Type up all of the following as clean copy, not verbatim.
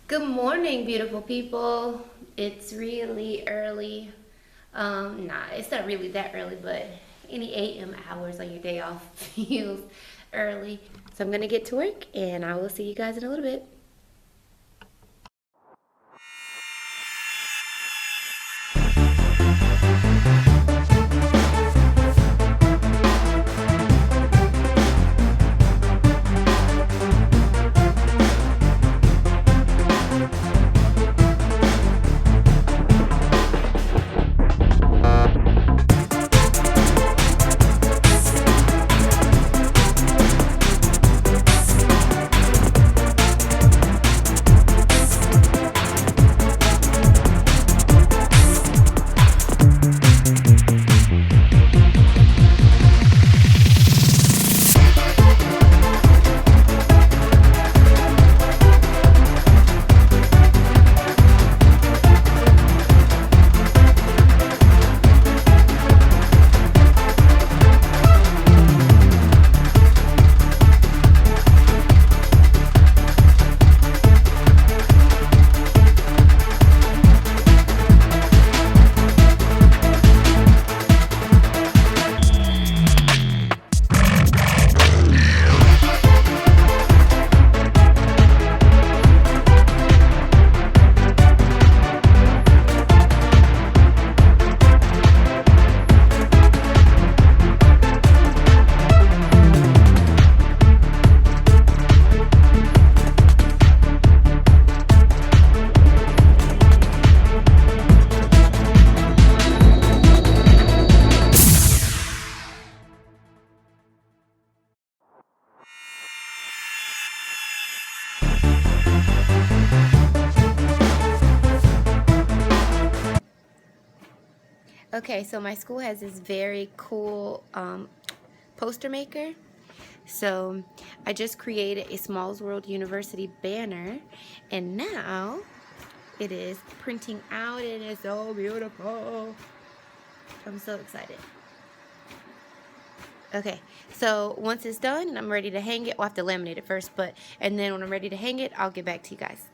Good morning, beautiful people. It's really early. It's not really that early, but any AM hours on your day off feels early. So I'm gonna get to work and I will see you guys in a little bit. Okay, so my school has this very cool poster maker. So I just created a Smalls World University banner, and now it is printing out and it's so beautiful. I'm so excited. Okay, so once it's done and I'm ready to hang it, I'll have to laminate it first, and then when I'm ready to hang it, I'll get back to you guys.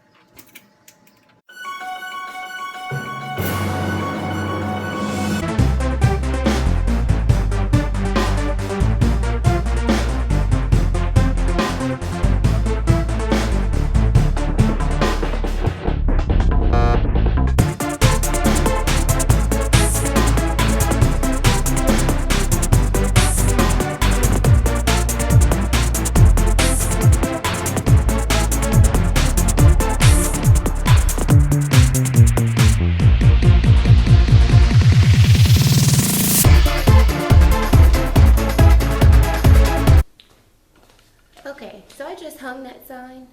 Okay, so I just hung that sign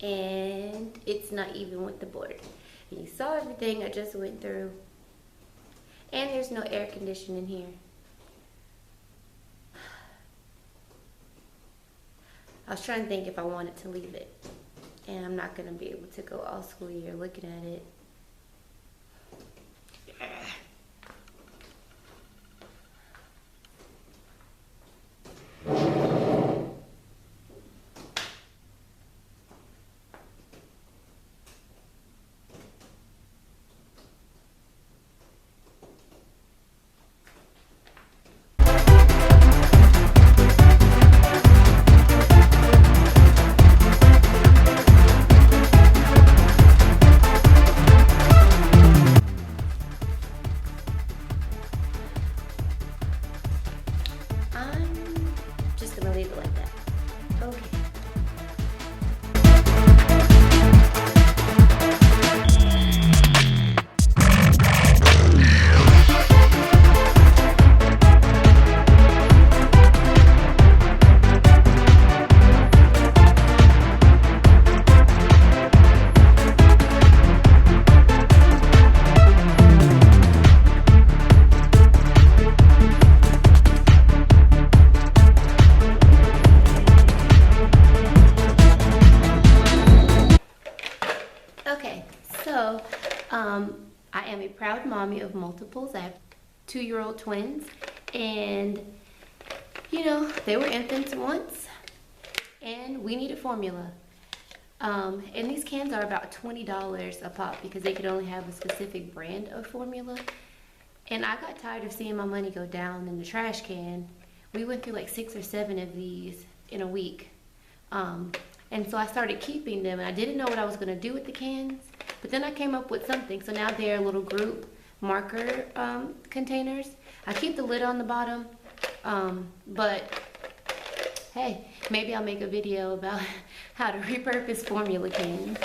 and it's not even with the board. And you saw everything I just went through. And there's no air conditioning here. I was trying to think if I wanted to leave it. And I'm not going to be able to go all school year looking at it. I'm just going to leave it like that. Okay. I am a proud mommy of multiples. I have 2-year-old twins, and you know, they were infants once, and we needed formula. And these cans are about $20 a pop because they could only have a specific brand of formula. And I got tired of seeing my money go down in the trash can. We went through like 6 or 7 of these in a week. And so I started keeping them, and I didn't know what I was gonna do with the cans, but then I came up with something. So now they're little group marker containers. I keep the lid on the bottom, but hey, maybe I'll make a video about how to repurpose formula cans.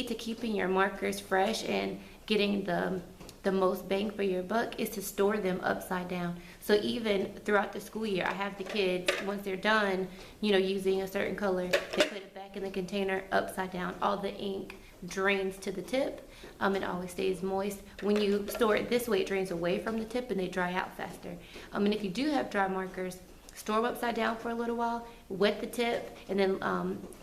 To keeping your markers fresh and getting the most bang for your buck is to store them upside down. So even throughout the school year, I have the kids, once they're done, using a certain color, they put it back in the container upside down. All the ink drains to the tip, it always stays moist. When you store it this way, it drains away from the tip and they dry out faster. And if you do have dry markers, store them upside down for a little while, wet the tip, and then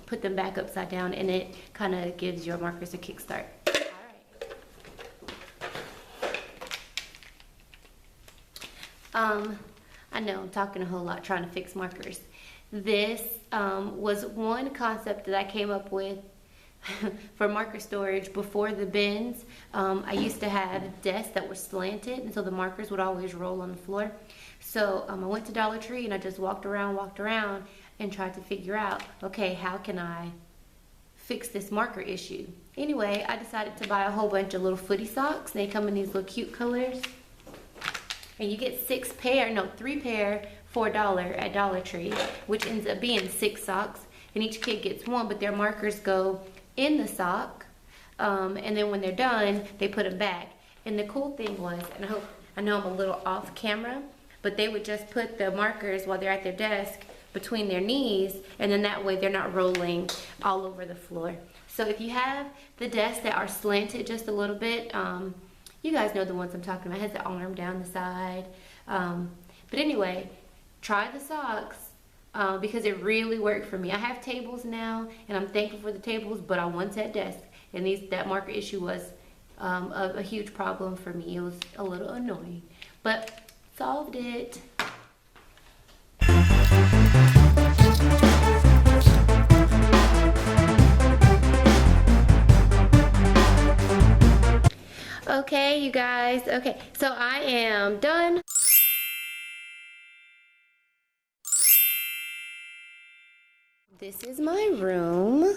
put them back upside down, and it kind of gives your markers a kickstart. All right. I know I'm talking a whole lot trying to fix markers. This was one concept that I came up with for marker storage before the bins. I used to have desks that were slanted, and so the markers would always roll on the floor. So I went to Dollar Tree and I just walked around and tried to figure out, okay, how can I fix this marker issue? Anyway, I decided to buy a whole bunch of little footy socks. They come in these little cute colors. And you get 3 pair for $1 at Dollar Tree, which ends up being 6 socks. And each kid gets one, but their markers go in the sock. And then when they're done, they put them back. And the cool thing was, and I know I'm a little off camera, but they would just put the markers while they're at their desk between their knees, and then that way they're not rolling all over the floor. So if you have the desks that are slanted just a little bit, you guys know the ones I'm talking about. It has the arm down the side. But anyway, try the socks because it really worked for me. I have tables now, and I'm thankful for the tables, but I once had desks, and that marker issue was a huge problem for me. It was a little annoying, but solved it. Okay, you guys. Okay, so I am done. This is my room.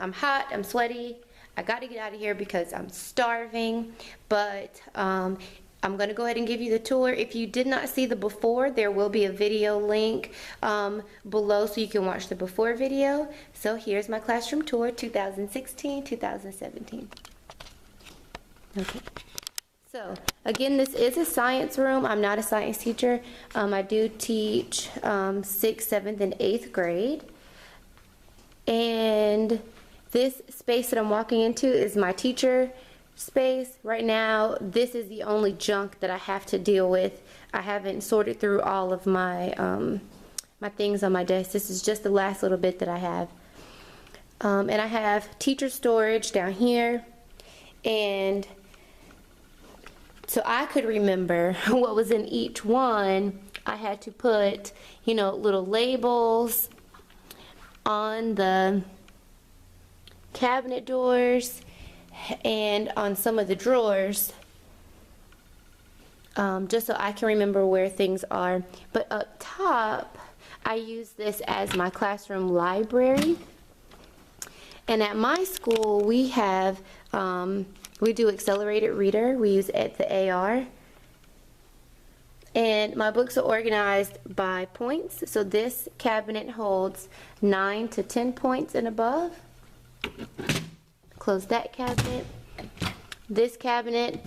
I'm hot, I'm sweaty. I got to get out of here because I'm starving, but I'm going to go ahead and give you the tour. If you did not see the before, there will be a video link below so you can watch the before video. So here's my classroom tour, 2016, 2017. Okay. So again, this is a science room. I'm not a science teacher. I do teach 6th, 7th, and 8th grade. And this space that I'm walking into is my teacher space. Right now, this is the only junk that I have to deal with. I haven't sorted through all of my my things on my desk. This is just the last little bit that I have. And I have teacher storage down here. And so I could remember what was in each one. I had to put, little labels on the cabinet doors and on some of the drawers, just so I can remember where things are. But up top, I use this as my classroom library. And at my school, we have, we do accelerated reader. We use it, the AR. And my books are organized by points. So this cabinet holds 9 to 10 points and above. Close that cabinet. This cabinet,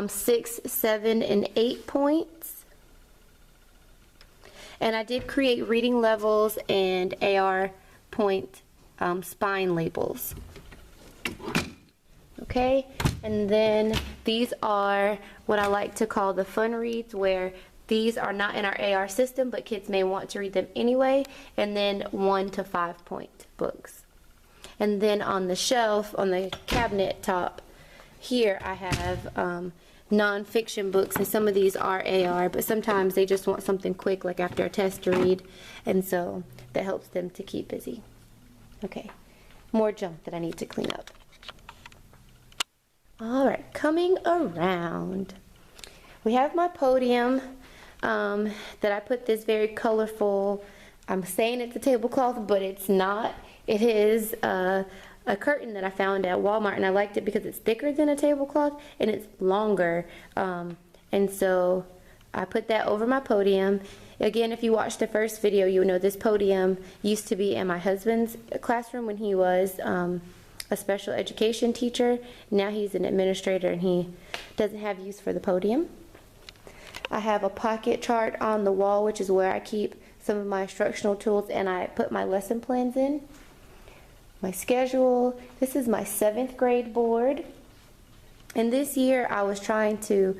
6, 7, and 8 points. And I did create reading levels and AR point spine labels. Okay, and then these are what I like to call the fun reads, where these are not in our AR system, but kids may want to read them anyway, and then 1 to 5 point books. And then on the shelf, on the cabinet top here, I have non-fiction books, and some of these are AR, but sometimes they just want something quick, like after a test to read, and so that helps them to keep busy. Okay, more junk that I need to clean up. All right, coming around, we have my podium that I put this very colorful, I'm saying it's a tablecloth, but it's not. It is a curtain that I found at Walmart, and I liked it because it's thicker than a tablecloth and it's longer. And so I put that over my podium. Again, if you watched the first video, you'll know this podium used to be in my husband's classroom when he was a special education teacher. Now he's an administrator and he doesn't have use for the podium. I have a pocket chart on the wall, which is where I keep some of my instructional tools and I put my lesson plans in. My schedule. This is my 7th grade board. And this year I was trying to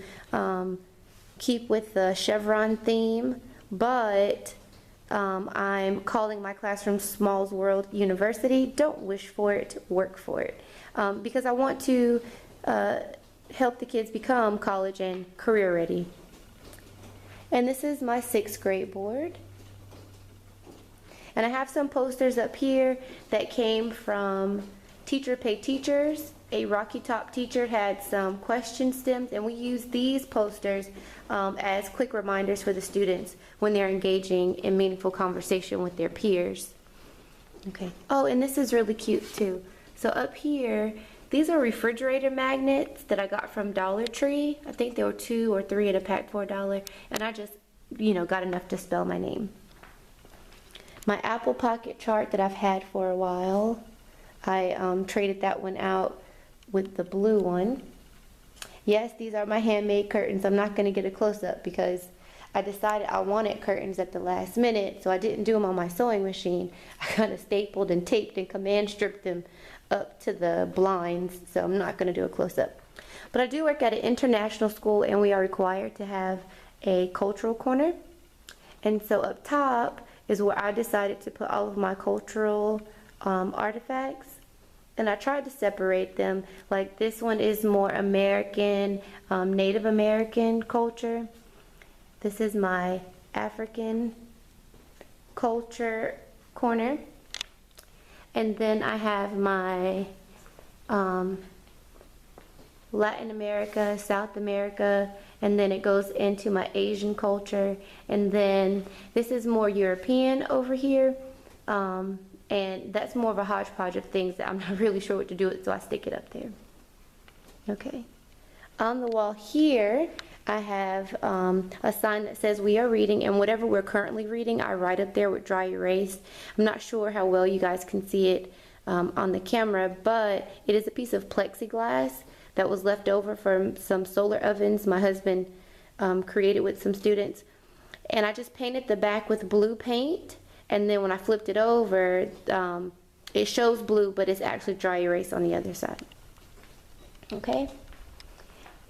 keep with the chevron theme, but I'm calling my classroom Small's World University. Don't wish for it, work for it. Because I want to help the kids become college and career ready. And this is my 6th grade board. And I have some posters up here that came from Teacher Pay Teachers. A Rocky Top teacher had some question stems, and we use these posters as quick reminders for the students when they're engaging in meaningful conversation with their peers. Okay. Oh, and this is really cute too. So up here, these are refrigerator magnets that I got from Dollar Tree. I think there were 2 or 3 in a pack for $1, and I just, got enough to spell my name. My Apple Pocket chart that I've had for a while, I traded that one out with the blue one. Yes, these are my handmade curtains. I'm not going to get a close-up because I decided I wanted curtains at the last minute, so I didn't do them on my sewing machine. I kind of stapled and taped and command stripped them up to the blinds, so I'm not going to do a close-up. But I do work at an international school, and we are required to have a cultural corner. And so up top is where I decided to put all of my cultural artifacts. And I tried to separate them. Like this one is more American, Native American culture. This is my African culture corner. And then I have my Latin America, South America, and then it goes into my Asian culture. And then this is more European over here. And that's more of a hodgepodge of things that I'm not really sure what to do with, so I stick it up there. Okay. On the wall here, I have a sign that says we are reading, and whatever we're currently reading, I write up there with dry erase. I'm not sure how well you guys can see it on the camera, but it is a piece of plexiglass that was left over from some solar ovens my husband created with some students. And I just painted the back with blue paint. And then when I flipped it over, it shows blue, but it's actually dry erase on the other side. Okay.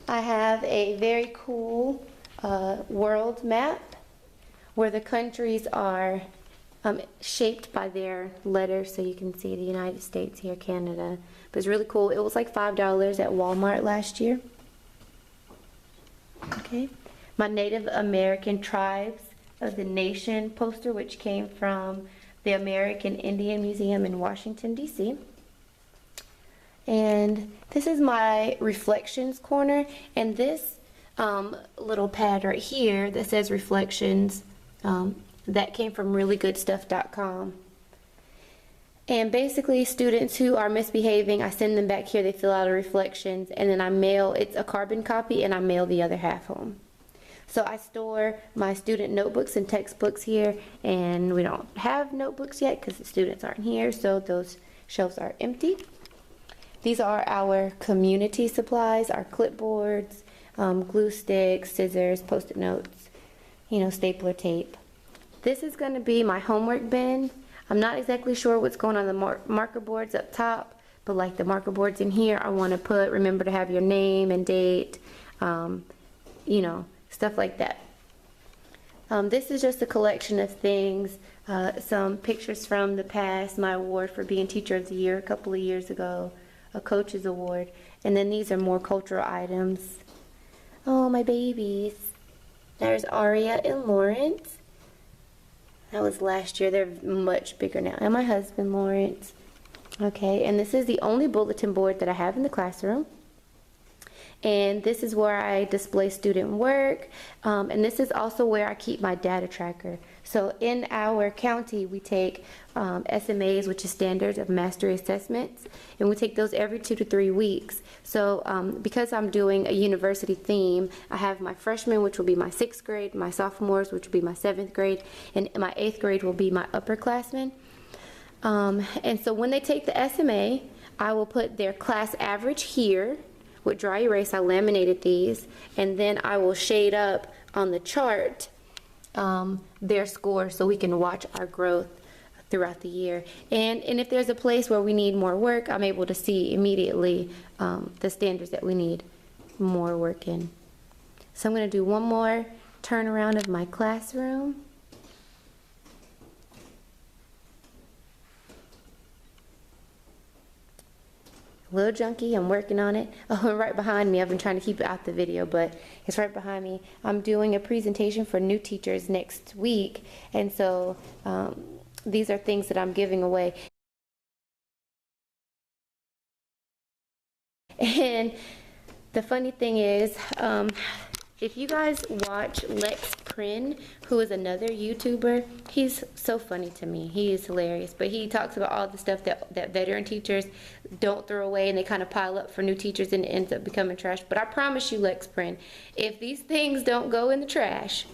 I have a very cool world map where the countries are shaped by their letters. So you can see the United States here, Canada. But it's really cool. It was like $5 at Walmart last year. Okay. My Native American tribes of the nation poster, which came from the American Indian Museum in Washington, D.C. And this is my reflections corner, and this little pad right here that says reflections, that came from reallygoodstuff.com. And basically students who are misbehaving, I send them back here, they fill out a reflections, and then I mail, it's a carbon copy, and I mail the other half home. So I store my student notebooks and textbooks here, and we don't have notebooks yet because the students aren't here, so those shelves are empty. These are our community supplies, our clipboards, glue sticks, scissors, post-it notes, stapler tape. This is going to be my homework bin. I'm not exactly sure what's going on the marker boards up top, but like the marker boards in here, I want to put, remember to have your name and date, stuff like that. This is just a collection of things, some pictures from the past, my award for being Teacher of the Year a couple of years ago, a coach's award, and then these are more cultural items. Oh, my babies. There's Aria and Lawrence. That was last year. They're much bigger now. And my husband, Lawrence. Okay, and this is the only bulletin board that I have in the classroom. And this is where I display student work, and this is also where I keep my data tracker. So in our county, we take SMAs, which is Standards of Mastery Assessments, and we take those every 2 to 3 weeks. So because I'm doing a university theme, I have my freshmen, which will be my 6th grade, my sophomores, which will be my 7th grade, and my 8th grade will be my upperclassmen. And so when they take the SMA, I will put their class average here. With dry erase, I laminated these, and then I will shade up on the chart their score so we can watch our growth throughout the year. And if there's a place where we need more work, I'm able to see immediately the standards that we need more work in. So I'm going to do one more turnaround of my classroom. A little junky, I'm working on it. Oh, right behind me, I've been trying to keep it out the video, but it's right behind me. I'm doing a presentation for new teachers next week, and so these are things that I'm giving away. And the funny thing is, if you guys watch Lex Prin, who is another YouTuber, he's so funny to me. He is hilarious. But he talks about all the stuff that veteran teachers don't throw away and they kind of pile up for new teachers and it ends up becoming trash. But I promise you, Lex Prin, if these things don't go in the trash,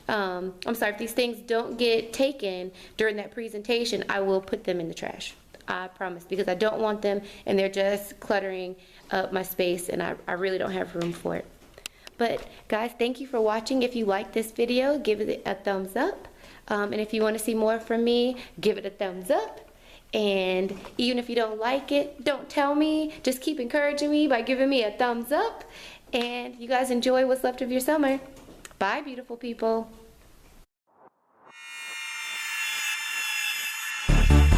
if these things don't get taken during that presentation, I will put them in the trash. I promise, because I don't want them and they're just cluttering up my space and I really don't have room for it. But guys, thank you for watching. If you like this video, give it a thumbs up. And if you want to see more from me, give it a thumbs up. And even if you don't like it, don't tell me. Just keep encouraging me by giving me a thumbs up. And you guys enjoy what's left of your summer. Bye, beautiful people.